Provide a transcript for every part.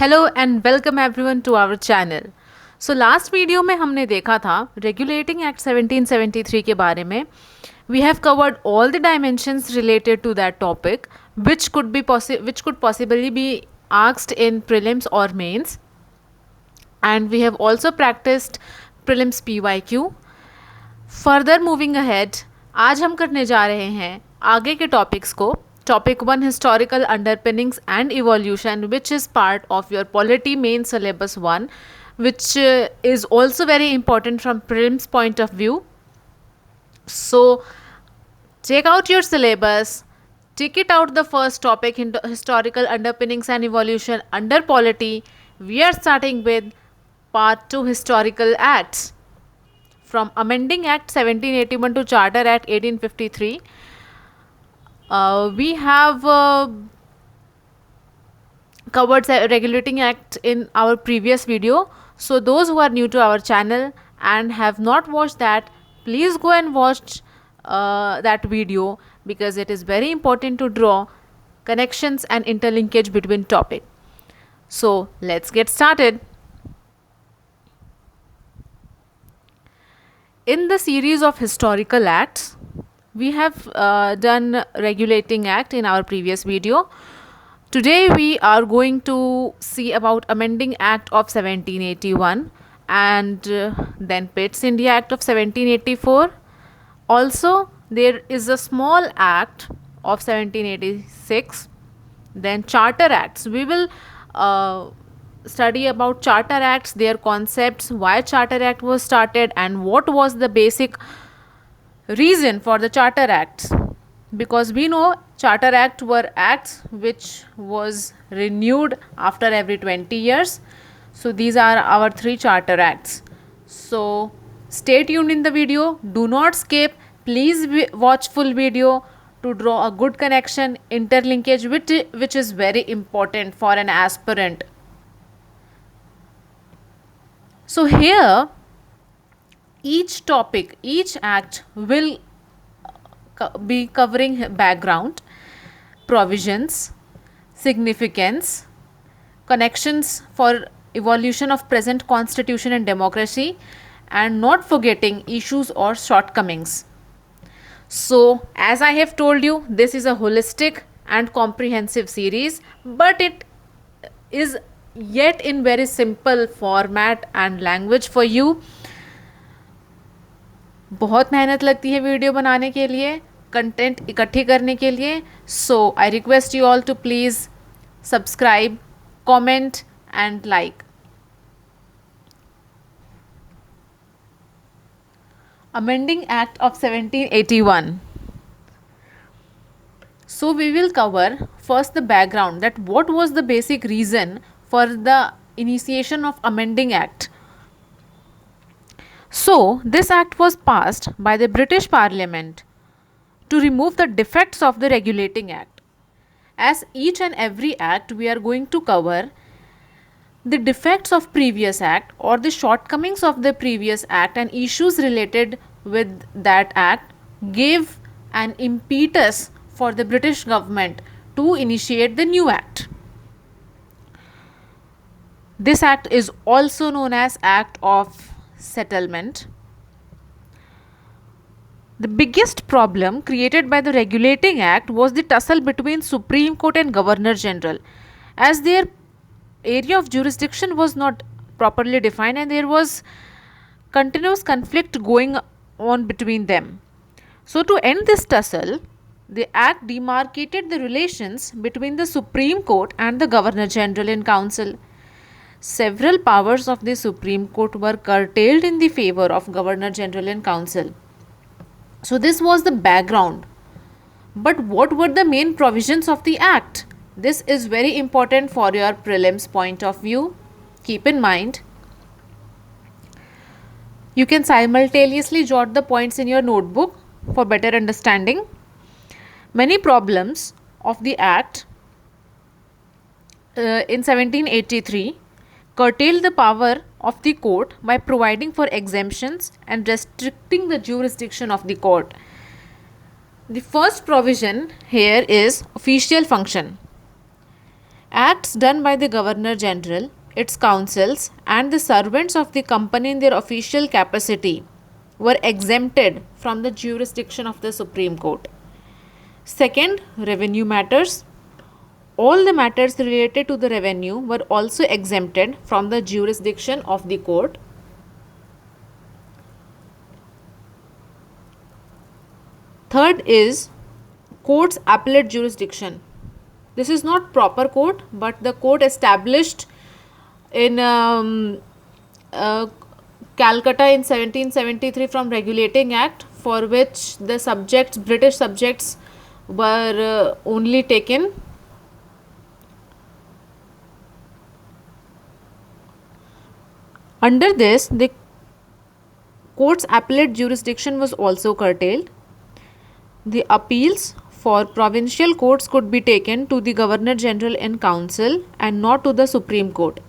Hello and welcome everyone to our channel. So last video में हमने देखा था रेगुलेटिंग एक्ट 1773 के बारे में। We have covered all the dimensions related to that topic which could possibly be asked in prelims or mains, and we have also practiced prelims PYQ. Further moving ahead, आज हम करने जा रहे हैं आगे के टॉपिक्स को। Topic 1 historical underpinnings and evolution which is part of your polity main syllabus 1 which is also very important from prelims point of view. So check out your syllabus, take it out the first topic in historical underpinnings and evolution under polity. We are starting with part 2 historical acts. From amending Act 1781 to Charter Act 1853, we have covered regulating act in our previous video. So those who are new to our channel and have not watched that, please go and watch that video, because it is very important to draw connections and interlinkage between topic. So let's get started. In the series of historical acts, we have done regulating act in our previous video. Today we are going to see about amending Act of 1781 and then Pitt's India Act of 1784. Also there is a small act of 1786, then Charter Acts. We will study about Charter Acts, their concepts, why Charter Act was started and what was the basic reason for the Charter Acts, because we know Charter Act were acts which was renewed after every 20 years. So these are our 3 Charter Acts. So stay tuned in the video, do not skip, please watch full video to draw a good connection, interlinkage, which is very important for an aspirant. So here each topic, each act will be covering background, provisions, significance, connections for evolution of present constitution and democracy, and not forgetting issues or shortcomings. So as I have told you, this is a holistic and comprehensive series, but it is yet in very simple format and language for you. बहुत मेहनत लगती है video बनाने के लिए, content इकट्ठी करने के लिए. So I request you all to please subscribe, comment and like. Amending Act of 1781. So we will cover first the background, that what was the basic reason for the initiation of amending act. So this act was passed by the British Parliament to remove the defects of the regulating act. As each and every act we are going to cover the defects of previous act or the shortcomings of the previous act and issues related with that act gave an impetus for the British government to initiate the new act. This act is also known as Act of Settlement. The biggest problem created by the regulating act was the tussle between Supreme Court and Governor General, as their area of jurisdiction was not properly defined and there was continuous conflict going on between them. So to end this tussle, the act demarcated the relations between the Supreme Court and the Governor General in Council. Several powers of the Supreme Court were curtailed in the favor of Governor General in Council. So this was the background. But what were the main provisions of the act? This is very important for your prelims point of view. Keep in mind. You can simultaneously jot the points in your notebook for better understanding. Many problems of the act in 1783 curtailed the power of the court by providing for exemptions and restricting the jurisdiction of the court. The first provision here is official function. Acts done by the Governor General, its councils, and the servants of the company in their official capacity were exempted from the jurisdiction of the Supreme Court. Second, revenue matters. All the matters related to the revenue were also exempted from the jurisdiction of the court. Third is court's appellate jurisdiction. This is not proper court, but the court established in Calcutta in 1773 from Regulating Act, for which the subjects, British subjects, were only taken. Under this, the court's appellate jurisdiction was also curtailed. The appeals for provincial courts could be taken to the Governor General in Council and not to the Supreme Court.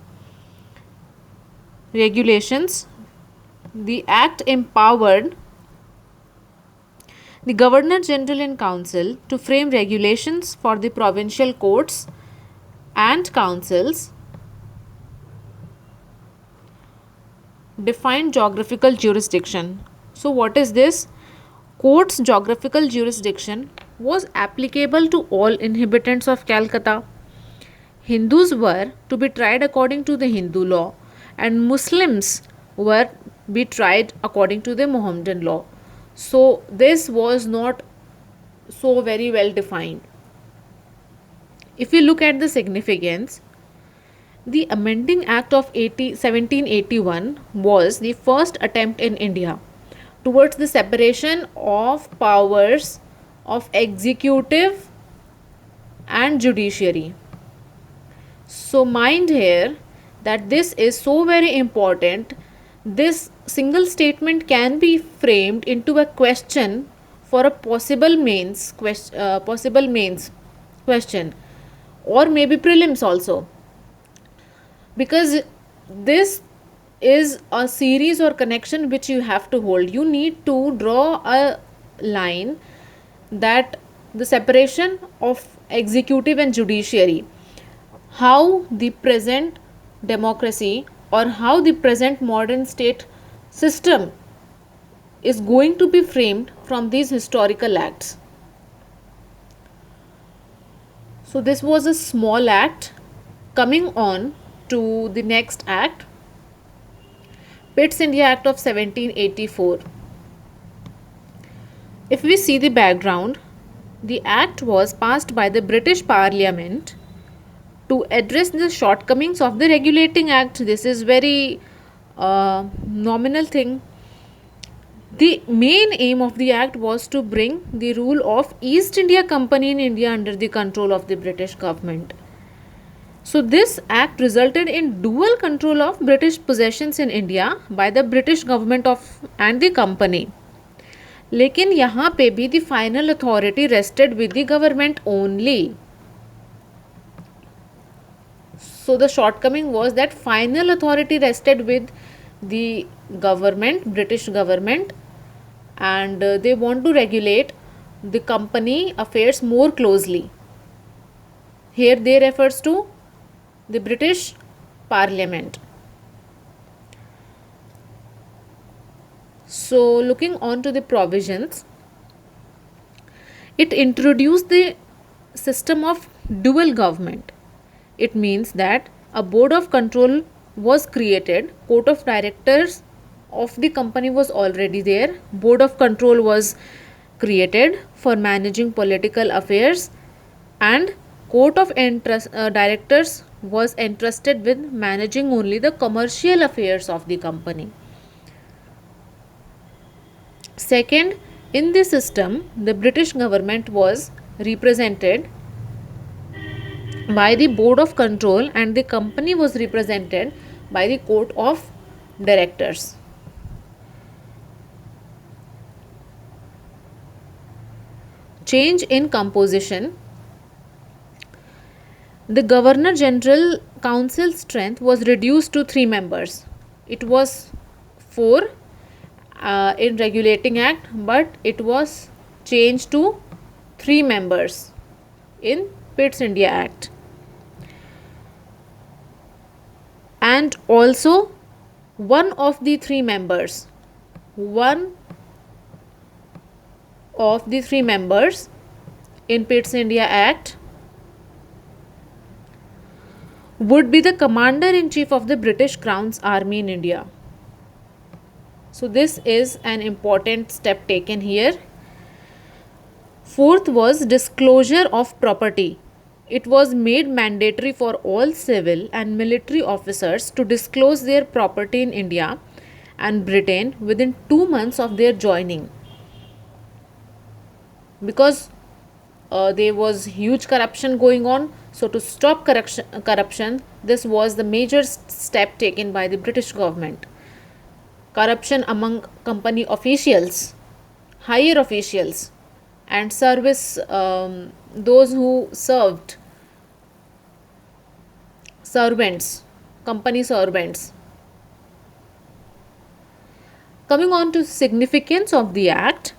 Regulations. The Act empowered the Governor General in Council to frame regulations for the provincial courts and councils. Defined geographical jurisdiction. So what is this? Court's geographical jurisdiction was applicable to all inhabitants of Calcutta. Hindus were to be tried according to the Hindu law, and Muslims were be tried according to the Mohammedan law. So this was not so very well defined. If we look at the significance, the Amending Act of 1781 was the first attempt in India towards the separation of powers of executive and judiciary. So mind here that this is so very important. This single statement can be framed into a question for a possible mains question, or maybe prelims also, because this is a series or connection which you have to hold. You need to draw a line that the separation of executive and judiciary, how the present democracy or how the present modern state system is going to be framed from these historical acts. So this was a small act. Coming on to the next act, Pitt's India Act of 1784. If we see the background, the act was passed by the British Parliament to address the shortcomings of the Regulating Act. This is very nominal thing. The main aim of the act was to bring the rule of East India Company in India under the control of the British government. So this act resulted in dual control of British possessions in India by the British government and the company. लेकिन यहाँ पे भी the final authority rested with the government only. So the shortcoming was that final authority rested with the government, British government, and they want to regulate the company affairs more closely. Here they refers to the British Parliament. So looking on to the provisions, it introduced the system of dual government. It means that a board of control was created, court of directors of the company was already there, board of control was created for managing political affairs, and court of directors was entrusted with managing only the commercial affairs of the company. Second, in this system, the British government was represented by the board of control and the company was represented by the court of directors. Change in composition. The Governor General Council strength was reduced to 3 members. It was 4 in Regulating Act, but it was changed to 3 members in Pitt's India Act. and also one of the three members one of the three members in Pitt's India Act would be the commander-in-chief of the British Crown's army in India. So this is an important step taken here. Fourth was disclosure of property. It was made mandatory for all civil and military officers to disclose their property in India and Britain within 2 months of their joining, because there was huge corruption going on. So to stop corruption, this was the major step taken by the British government. Corruption among company officials, higher officials, and service, those who served, servants, company servants. Coming on to significance of the act.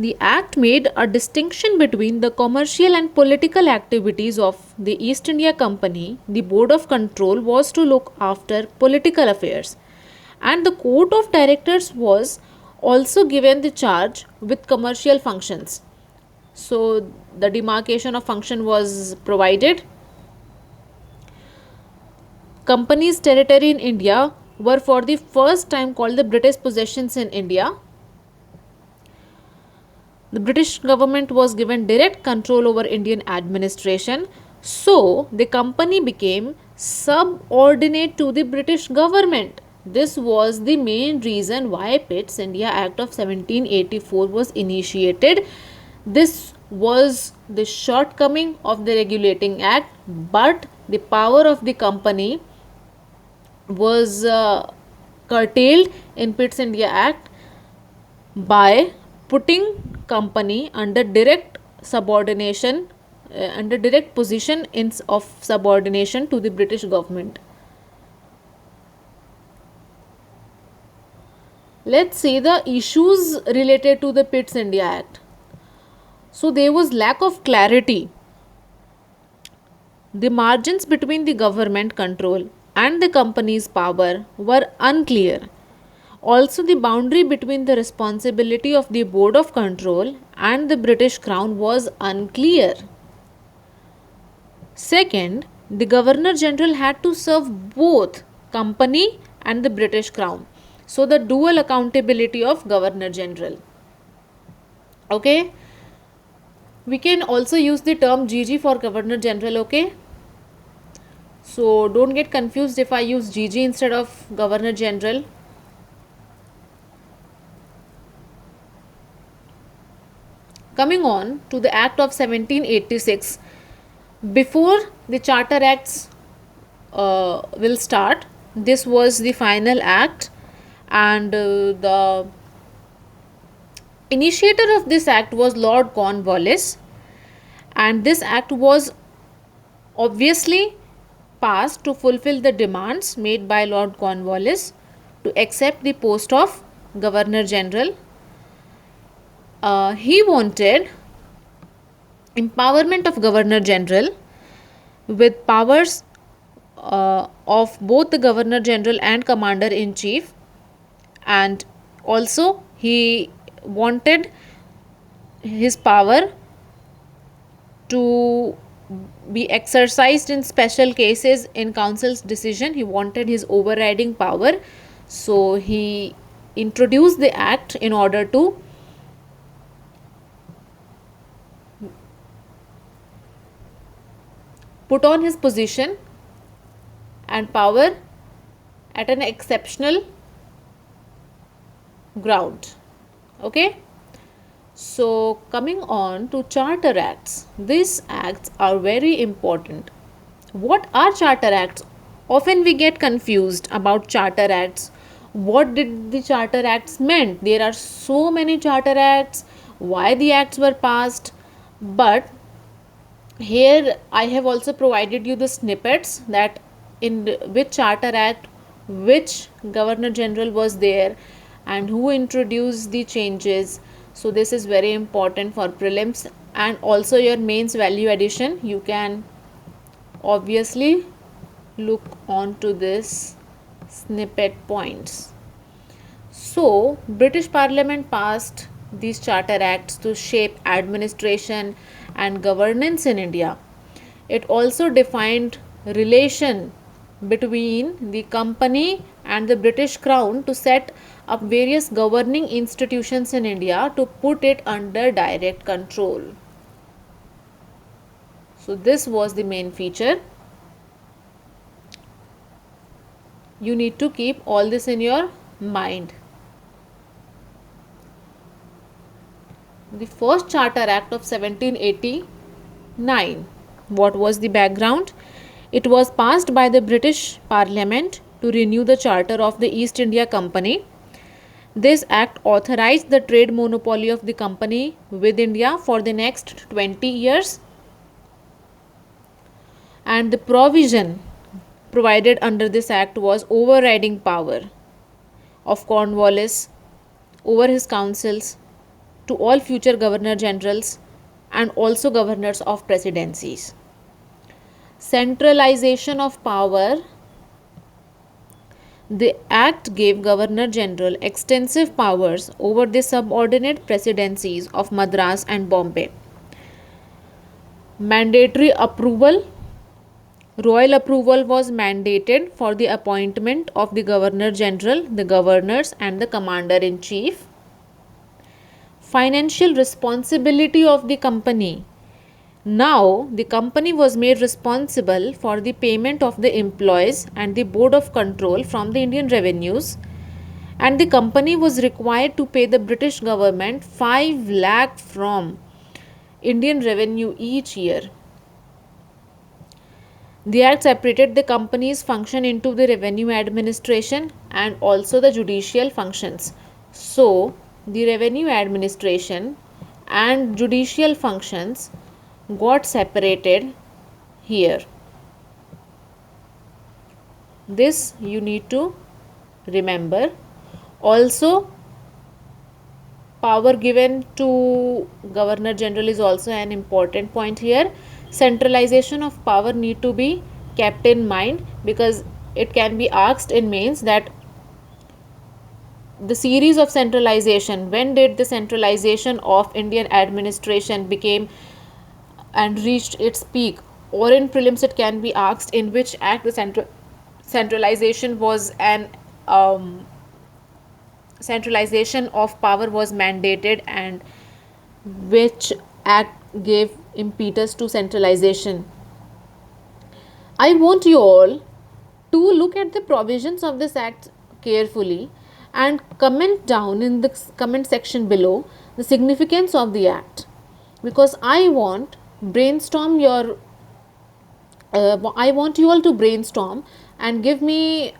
The act made a distinction between the commercial and political activities of the East India Company. The Board of Control was to look after political affairs, and the Court of Directors was also given the charge with commercial functions. So the demarcation of function was provided. Company's territory in India were for the first time called the British possessions in India. The British government was given direct control over Indian administration, so the company became subordinate to the British government. This was the main reason why Pitt's India Act of 1784 was initiated. This was the shortcoming of the regulating act, but the power of the company was curtailed in Pitt's India Act by putting company under direct subordination, under direct position of subordination to the British government. Let's see the issues related to the Pitt's India Act. So there was lack of clarity. The margins between the government control and the company's power were unclear. Also, the boundary between the responsibility of the Board of Control and the British Crown was unclear. Second, the Governor General had to serve both company and the British Crown. So, the dual accountability of Governor General. Okay. We can also use the term GG for Governor General. Okay. So, don't get confused if I use GG instead of Governor General. Coming on to the Act of 1786, before the Charter Acts will start, this was the final act, and the initiator of this act was Lord Cornwallis, and this act was obviously passed to fulfill the demands made by Lord Cornwallis to accept the post of Governor General. He wanted empowerment of Governor General with powers of both the Governor General and Commander in Chief, and also he wanted his power to be exercised in special cases in council's decision. He wanted his overriding power, so he introduced the act in order to put on his position and power at an exceptional ground. Okay. So coming on to Charter Acts. These acts are very important. What are Charter Acts? Often we get confused about Charter Acts. What did the Charter Acts meant? There are so many Charter Acts. Why the acts were passed? But here I have also provided you the snippets that in which Charter Act, which Governor General was there, and who introduced the changes. So this is very important for prelims and also your mains value addition. You can obviously look on to this snippet points. So, British Parliament passed these Charter Acts to shape administration and governance in India. It also defined relation between the company and the British Crown to set up various governing institutions in India to put it under direct control. So this was the main feature. You need to keep all this in your mind. The first Charter Act of 1789. What was the background? It was passed by the British Parliament to renew the charter of the East India Company. This act authorized the trade monopoly of the company with India for the next 20 years. And the provision provided under this act was overriding power of Cornwallis over his councils to all future governor generals and also governors of presidencies. Centralization of power. The act gave governor general extensive powers over the subordinate presidencies of Madras and Bombay. Mandatory approval. Royal approval was mandated for the appointment of the governor general, the governors and the commander in chief. Financial responsibility of the company. Now, the company was made responsible for the payment of the employees and the board of control from the Indian revenues, and the company was required to pay the British government 5 lakh from Indian revenue each year. The act separated the company's function into the revenue administration and also the judicial functions. So, the revenue administration and judicial functions got separated here. This you need to remember. Also, power given to governor general is also an important point here. Centralization of power need to be kept in mind because it can be asked in mains that the series of centralization, when did the centralization of Indian administration became and reached its peak, or in prelims it can be asked in which act the centralization was an centralization of power was mandated and which act gave impetus to centralization. I want you all to look at the provisions of this act carefully and comment down in the comment section below the significance of the act, because I want you all to brainstorm and give me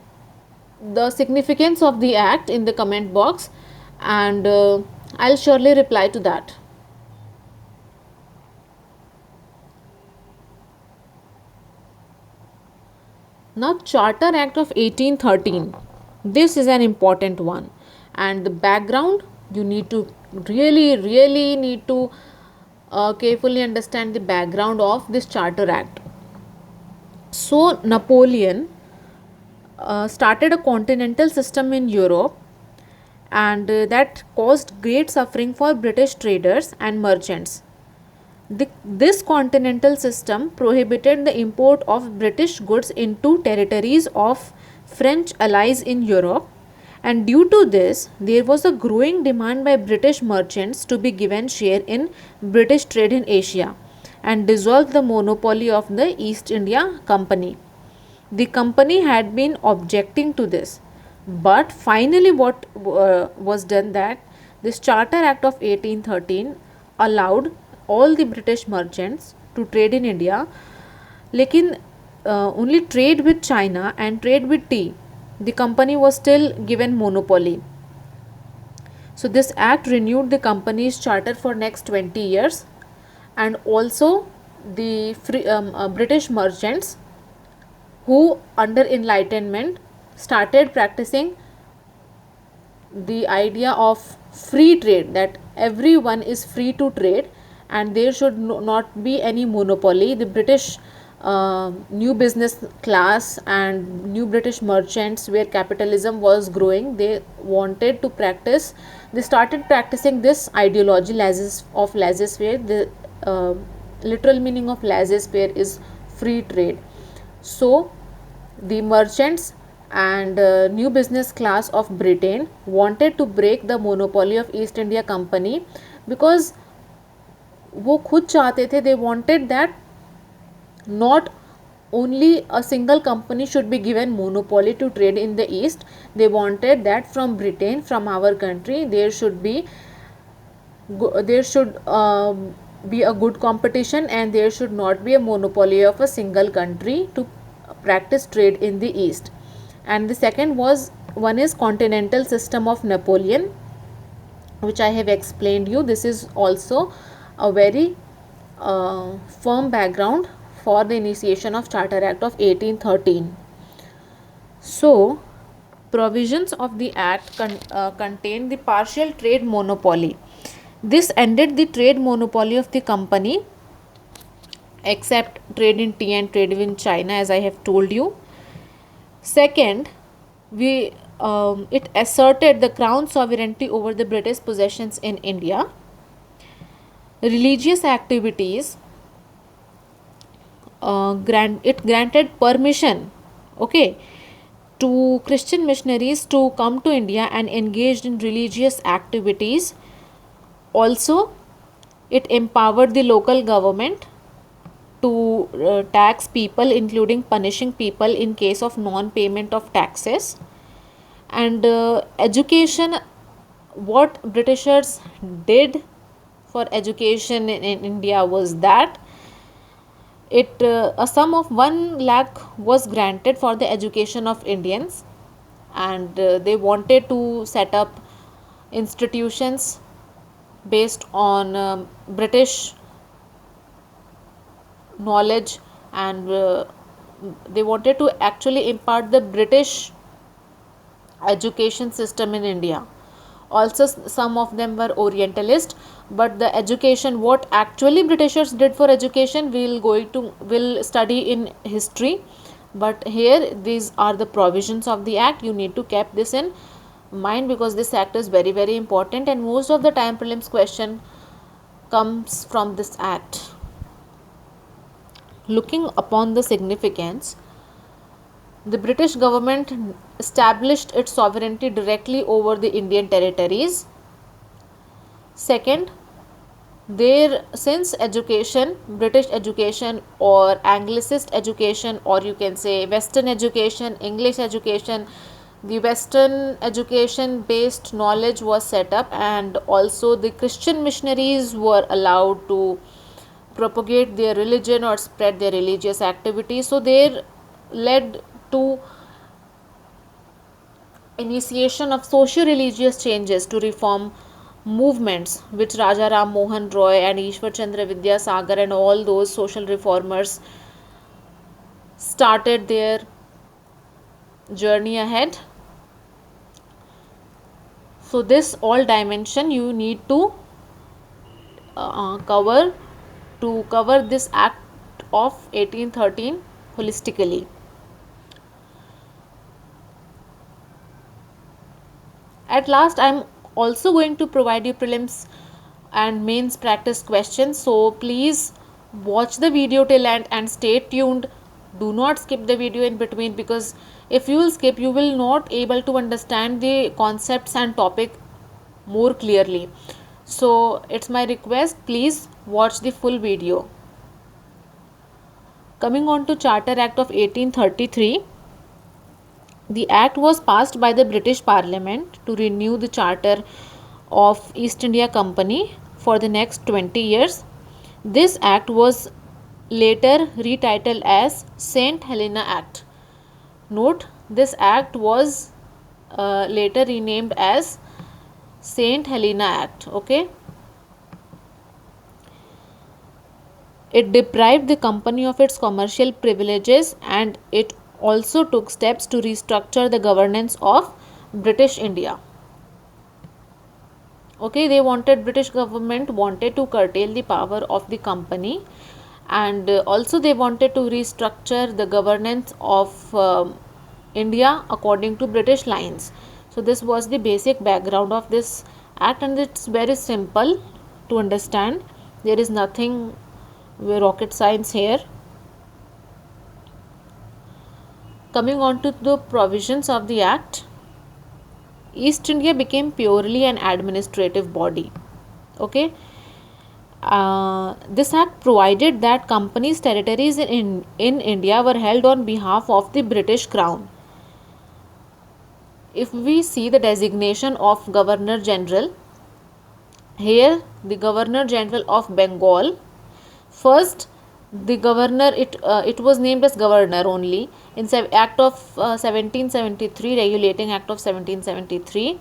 the significance of the act in the comment box, and I'll surely reply to that. Now, Charter Act of 1813. This is an important one, and the background you need to really need to carefully understand the background of this Charter Act. So, Napoleon started a continental system in Europe, and that caused great suffering for British traders and merchants. This continental system prohibited the import of British goods into territories of French allies in Europe, and due to this, there was a growing demand by British merchants to be given share in British trade in Asia and dissolve the monopoly of the East India Company. The company had been objecting to this, but finally what was done that this Charter Act of 1813 allowed all the British merchants to trade in India, lekin only trade with China and trade with tea, the company was still given monopoly. So this act renewed the company's charter for next 20 years, and also the British merchants who under enlightenment started practicing the idea of free trade, that everyone is free to trade and there should not be any monopoly. The British new business class and new British merchants, where capitalism was growing, they wanted to practice, they started practicing this ideology of laissez-faire. The uh, literal meaning of laissez-faire is free trade. So the merchants and new business class of Britain wanted to break the monopoly of East India Company, because वो खुद चाहते थे, they wanted that not only a single company should be given monopoly to trade in the east. They wanted that from Britain, from our country, there should be a good competition, and there should not be a monopoly of a single country to practice trade in the east. And the second was, one is continental system of Napoleon, which I have explained you. This is also a very firm background for the initiation of Charter Act of 1813. So, provisions of the Act contain the partial trade monopoly. This ended the trade monopoly of the company, except trade in tea and trade in China, as I have told you. Second, it asserted the crown sovereignty over the British possessions in India. Religious activities, it granted permission, okay, to Christian missionaries to come to India and engaged in religious activities. Also, it empowered the local government to tax people, including punishing people in case of non-payment of taxes. And education, what Britishers did for education in India was that a sum of 1 lakh was granted for the education of Indians, and they wanted to set up institutions based on British knowledge, and they wanted to actually impart the British education system in India. Also, some of them were Orientalist, but the education, what actually Britishers did for education, will study in history. But here, these are the provisions of the Act. You need to keep this in mind, because this Act is very, very important, and most of the time prelims question comes from this Act. Looking upon the significance, the British government established its sovereignty directly over the Indian territories. Second, since education, British education or Anglicist education, or you can say Western education, English education, the Western education based knowledge was set up, and also the Christian missionaries were allowed to propagate their religion or spread their religious activities. So they led to initiation of socio-religious changes to reform movements, which Raja Ram Mohan Roy and Ishwar Chandra Vidyasagar and all those social reformers started their journey ahead. So this all dimension you need to cover this Act of 1813 holistically. At last, I am also going to provide you prelims and mains practice questions. So please watch the video till end and stay tuned. Do not skip the video in between, because if you will skip, you will not able to understand the concepts and topic more clearly. So it's my request, please watch the full video. Coming on to Charter Act of 1833. The Act was passed by the British Parliament to renew the Charter of East India Company for the next 20 years. This Act was later retitled as St. Helena Act. Note, this Act was later renamed as St. Helena Act. Okay. It deprived the company of its commercial privileges, and it also took steps to restructure the governance of British India. Okay, British government wanted to curtail the power of the company, and also they wanted to restructure the governance of India according to British lines. So this was the basic background of this act, and it's very simple to understand. There is nothing rocket science here. Coming on to the provisions of the act, East India became purely an administrative body. Okay. This act provided that companies' territories in India were held on behalf of the British Crown. If we see the designation of Governor General, here the Governor General of Bengal, first the governor, it was named as governor only in Act of 1773, Regulating Act of 1773.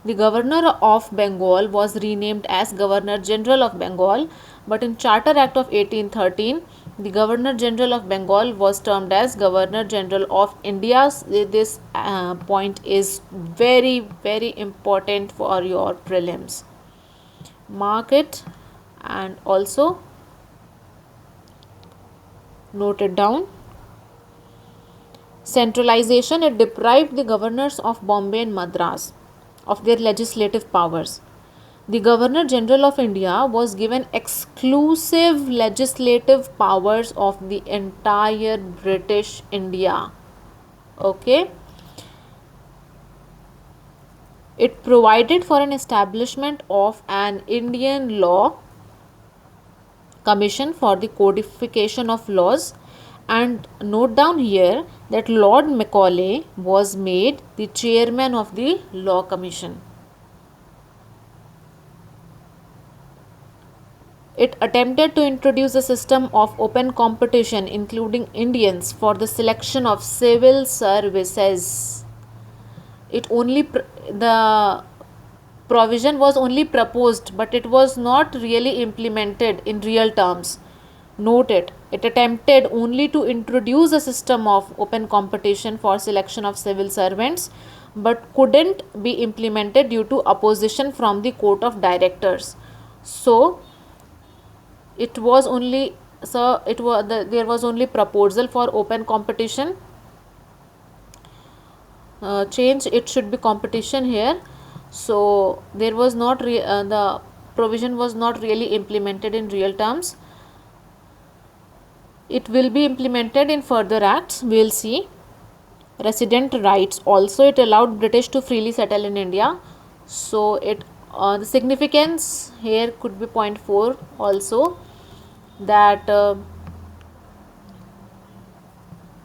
The Governor of Bengal was renamed as Governor General of Bengal, but in Charter Act of 1813, the Governor General of Bengal was termed as Governor General of India. This point is very, very important for your prelims. Mark it and also note it down. Centralization, it deprived the governors of Bombay and Madras of their legislative powers. The Governor General of India was given exclusive legislative powers of the entire British India. Okay. It provided for an establishment of an Indian law commission for the codification of laws, and note down here that Lord Macaulay was made the chairman of the law commission. It attempted to introduce a system of open competition including Indians for the selection of civil services. The provision was only proposed, but it was not really implemented in real terms. Note it. It attempted only to introduce a system of open competition for selection of civil servants, but couldn't be implemented due to opposition from the court of directors. So there was only proposal for open competition. Change, it should be competition here. So there was not the provision was not really implemented in real terms. It will be implemented in further acts, we will see. Resident rights, also it allowed British to freely settle in India. So the significance here could be point 4 also, that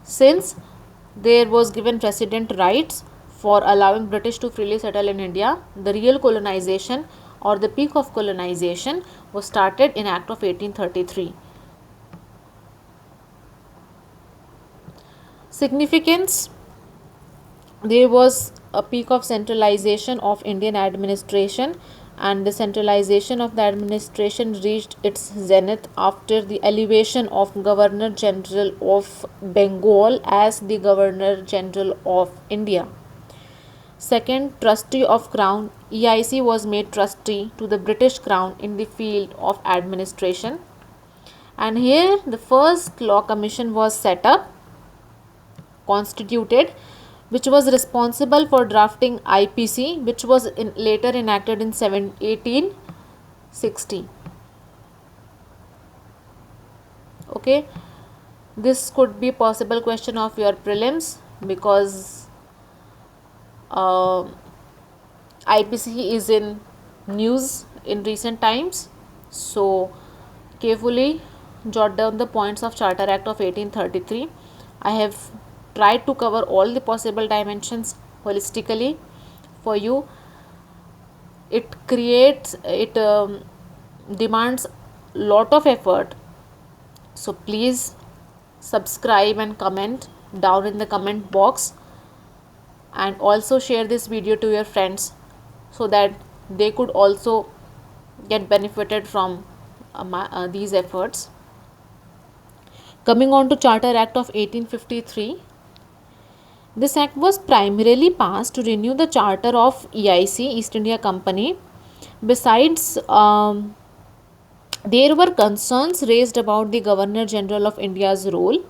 since there was given resident rights for allowing British to freely settle in India, the real colonization or the peak of colonization was started in Act of 1833. Significance, there was a peak of centralization of Indian administration, and the centralization of the administration reached its zenith after the elevation of Governor General of Bengal as the Governor General of India. Second, trustee of Crown, EIC was made trustee to the British Crown in the field of administration, and here the first law commission was set up, constituted, which was responsible for drafting IPC, which was later enacted in 1860. Okay, this could be possible question of your prelims, because IPC is in news in recent times. So carefully jot down the points of Charter Act of 1833. I have tried to cover all the possible dimensions holistically for you. It demands lot of effort, so please subscribe and comment down in the comment box, and also share this video to your friends so that they could also get benefited from these efforts. Coming on to Charter Act of 1853, this act was primarily passed to renew the charter of EIC, East India Company. Besides There were concerns raised about the Governor General of India's role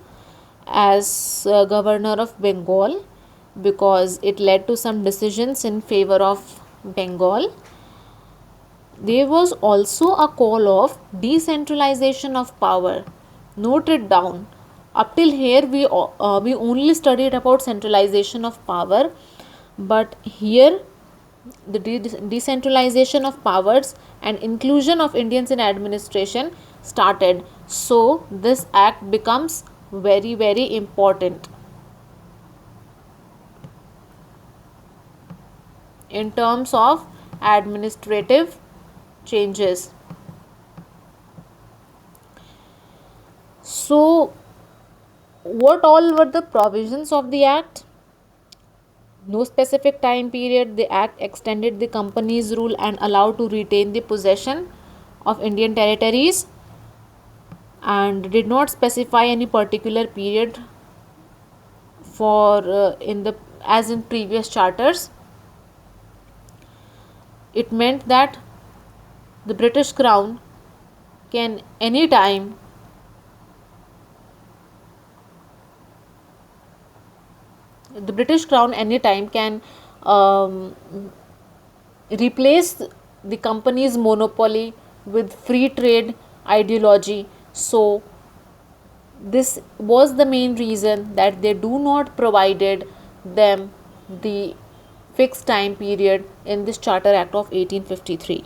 as Governor of Bengal, because it led to some decisions in favor of Bengal. There was also a call of decentralization of power. Note it down. Up till here, we only studied about centralization of power, but here the decentralization of powers and inclusion of Indians in administration started. So this act becomes very, very important in terms of administrative changes. So, what all were the provisions of the act? No specific time period. The act extended the company's rule and allowed to retain the possession of Indian territories, and did not specify any particular period for in the as in previous charters. It meant that the British Crown can anytime the British Crown anytime can um, replace the company's monopoly with free trade ideology. So this was the main reason that they do not provided them the fixed time period in this Charter Act of 1853.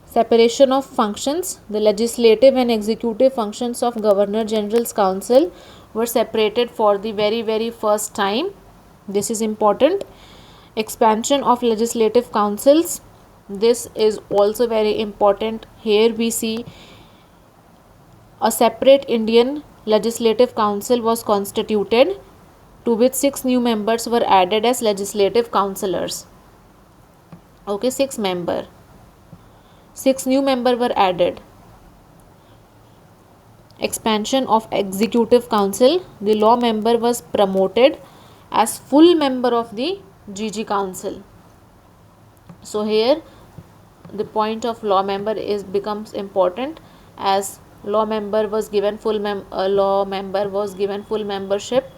Separation of functions. The legislative and executive functions of Governor General's Council were separated for the very first time. This is important. Expansion of legislative councils. This is also very important. Here we see a separate Indian Legislative Council was constituted, to which 6 new members were added as legislative councillors. Okay, 6 new members were added. Expansion of Executive Council. The law member was promoted as full member of the GG Council. So here the point of law member is becomes important, as law member was given full membership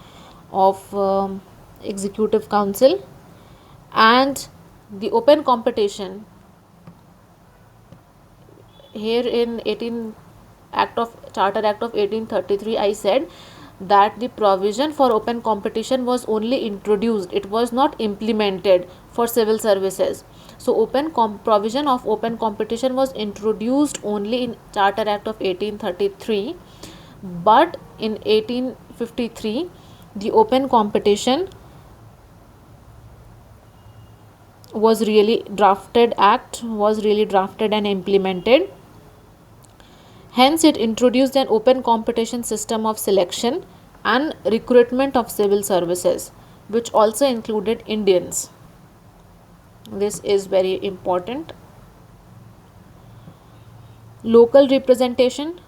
of Executive Council. And the open competition. Here in Charter Act of 1833, I said that the provision for open competition was only introduced, it was not implemented for civil services. So provision of open competition was introduced only in Charter Act of 1833, but in 1853 the open competition was really drafted and implemented. Hence, it introduced an open competition system of selection and recruitment of civil services, which also included Indians. This is very important. Local representation.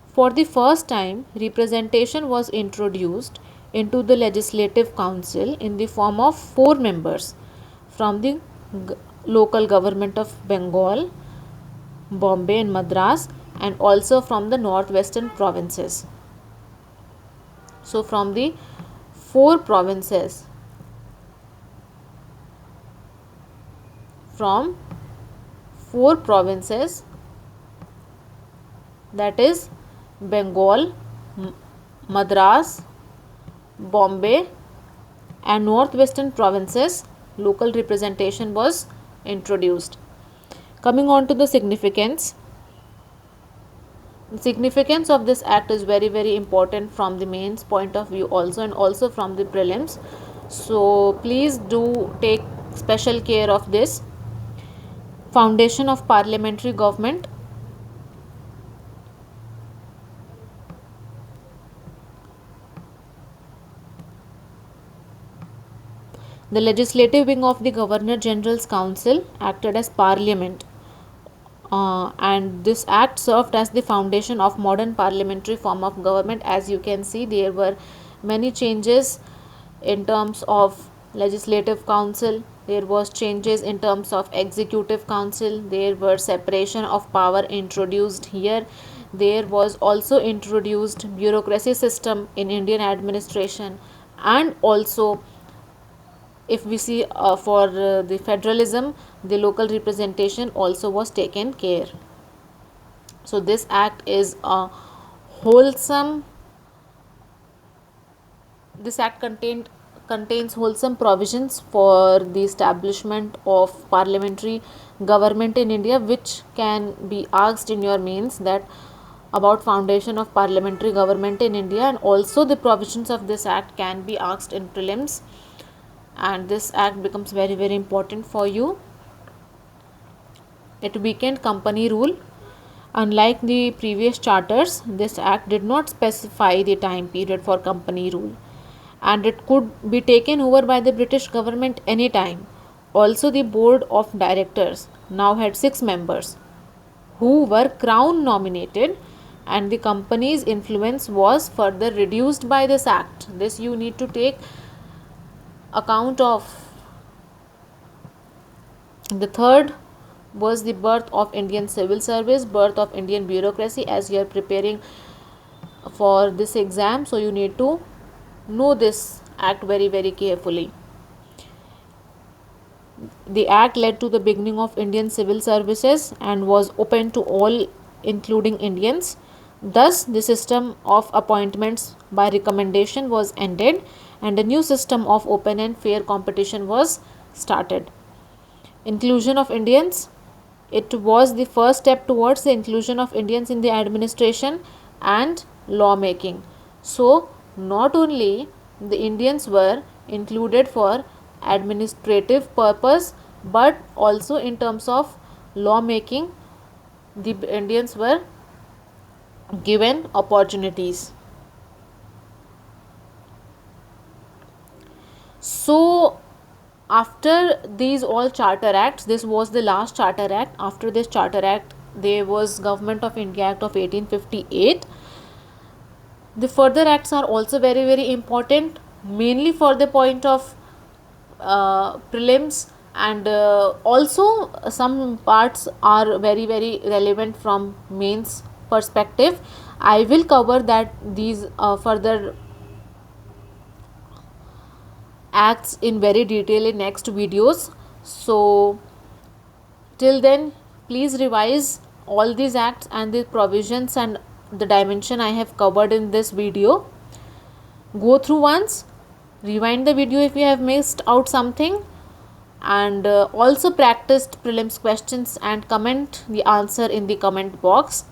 For the first time, representation was introduced into the Legislative Council in the form of 4 members from the local government of Bengal, Bombay and Madras, and also from the northwestern provinces. So from the 4 provinces, that is Bengal, Madras, Bombay and northwestern provinces, local representation was introduced. Coming on to the significance. The significance of this act is very important from the mains point of view also, and also from the prelims. So please do take special care of this. Foundation of parliamentary government. The legislative wing of the Governor General's Council acted as parliament. And this act served as the foundation of modern parliamentary form of government. As you can see, there were many changes in terms of legislative council, there was changes in terms of executive council, there were separation of power introduced here, there was also introduced bureaucracy system in Indian administration, and also if we see for the federalism, the local representation also was taken care. So this act is a wholesome, this act contains wholesome provisions for the establishment of parliamentary government in India, which can be asked in your mains, that about foundation of parliamentary government in India, and also the provisions of this act can be asked in prelims, and this act becomes very very important for you. It weakened company rule. Unlike the previous charters, this act did not specify the time period for company rule, and it could be taken over by the British government anytime. Also, the board of directors now had 6 members who were crown nominated, and the company's influence was further reduced by this act. This you need to take account of. The third was the birth of Indian civil service, birth of Indian bureaucracy, as you are preparing for this exam, so you need to know this act very very carefully. The act led to the beginning of Indian civil services and was open to all, including Indians. Thus, the system of appointments by recommendation was ended, and a new system of open and fair competition was started. Inclusion of Indians. It was the first step towards the inclusion of Indians in the administration and lawmaking. So, not only the Indians were included for administrative purpose, but also in terms of lawmaking, the Indians were given opportunities. So, after these all charter acts, this was the last charter act. After this charter act, there was Government of India Act of 1858. The further acts are also very very important, mainly for the point of prelims, and also some parts are very very relevant from mains perspective. I will cover that these further acts in very detail in next videos. So till then, please revise all these acts and the provisions and the dimension I have covered in this video. Go through once, rewind the video if you have missed out something, and also practiced prelims questions and comment the answer in the comment box.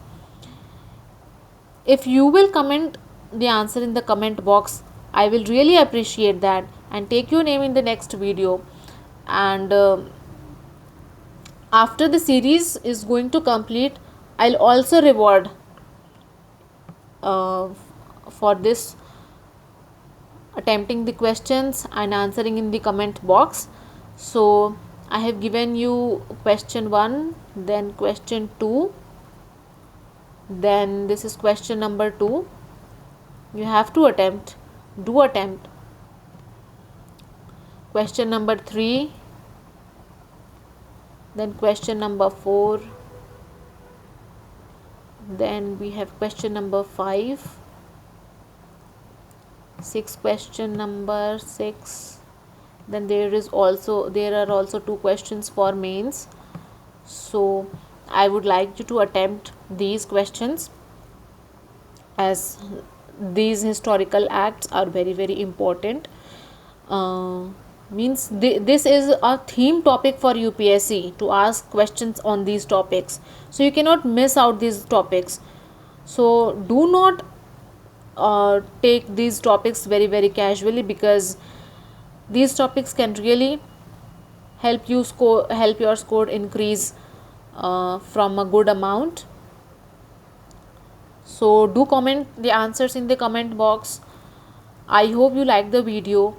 If you will comment the answer in the comment box, I will really appreciate that and take your name in the next video. And after the series is going to complete, I'll also reward for this attempting the questions and answering in the comment box. So I have given you question 1, then question 2, then this is question number 2. You have to attempt, do attempt. Question number 3, then question number 4, then we have question number 5, 6, question number 6, then there are also 2 questions for mains. So I would like you to attempt these questions, as these historical acts are very very important. This is a theme topic for UPSC to ask questions on these topics, so you cannot miss out these topics. So do not take these topics very very casually, because these topics can really help your score increase from a good amount. So do comment the answers in the comment box. I hope you like the video.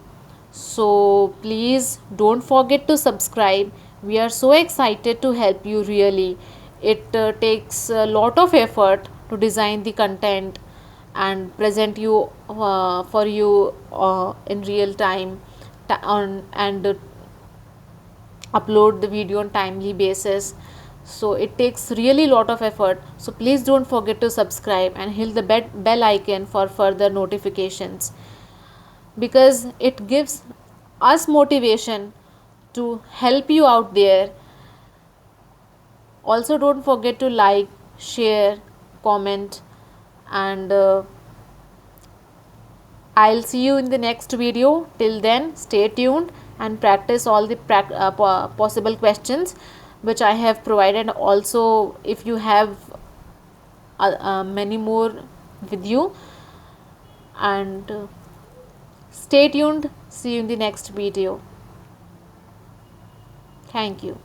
So please don't forget to subscribe. We are so excited to help you, really. It takes a lot of effort to design the content and present you for you in real time, and upload the video on timely basis, so it takes really lot of effort. So please don't forget to subscribe and hit the bell icon for further notifications, because it gives us motivation to help you out there. Also, don't forget to like, share, comment, and I'll see you in the next video. Till then, stay tuned and practice all the possible questions which I have provided. Also, if you have many more with you, and stay tuned. See you in the next video. Thank you.